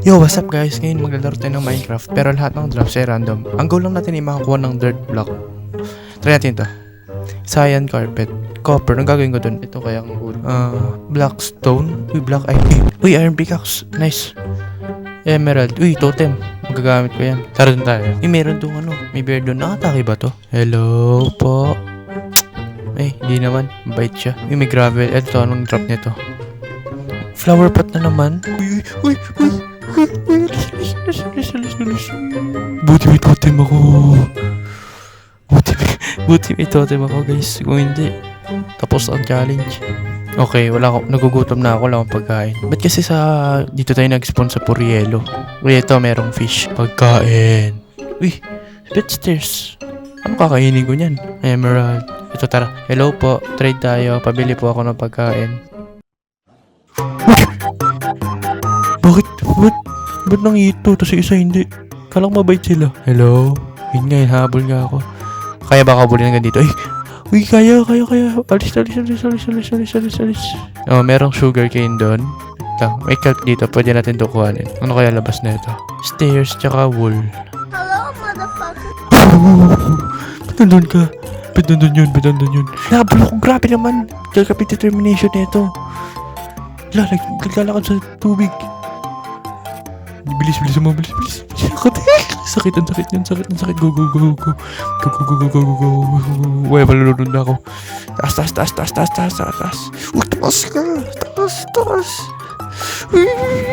Yo, what's up guys? Ngayon maglalaro tayo ng Minecraft pero lahat ng drops ay random. Ang goal lang natin ay makakuha ng dirt block. Try natin to. Cyan carpet. Copper. Ang gagawin ko dun? Ito kaya ang wood. Black stone. Uy, black iron. Uy, iron pickaxe. Nice. Emerald. Uy, totem. Magagamit ko yan. Tara dun tayo. Uy, meron dun ano. May bear dun. Nakatake ba to? Hello po. Ay, hindi naman. Bait siya. Uy, may gravel. Ito, anong drop nito? Flower pot na naman. Uy. Buti may totem ako. Buti may totem ako guys. Kung hindi, tapos ang challenge. Okay, wala ako. Nagugutom na ako. Wala akong pagkain. Ba't kasi dito tayo nag-spawn sa Purielo? Uy, ito merong fish. Pagkain. Uy, stairs. Ano kakainin ko niyan? Emerald. Ito tara. Hello po. Trade tayo. Pabili po ako ng pagkain. Ba't nang ito? Tapos isa hindi. Kalang mabait sila. Hello? Yun nga, habol nga ako. Kaya ba kabulin hanggang dito? Ay! Uy, kaya. Alis. Oh, merong sugar cane doon. Ito, may kelp dito. Pwede natin ito kuhanin. Ano kaya labas na ito? Stairs, tsaka wool. Hello, motherfucker. Ba't nandun ka? Ba't nandun yun? Habol ako. Grabe naman. Kakapit determination na ito. Naglalakad sa tubig. Bilis mo. Sakit. Go. Uy, malulunod na ako. Taas. Uy, taas ka. Taas.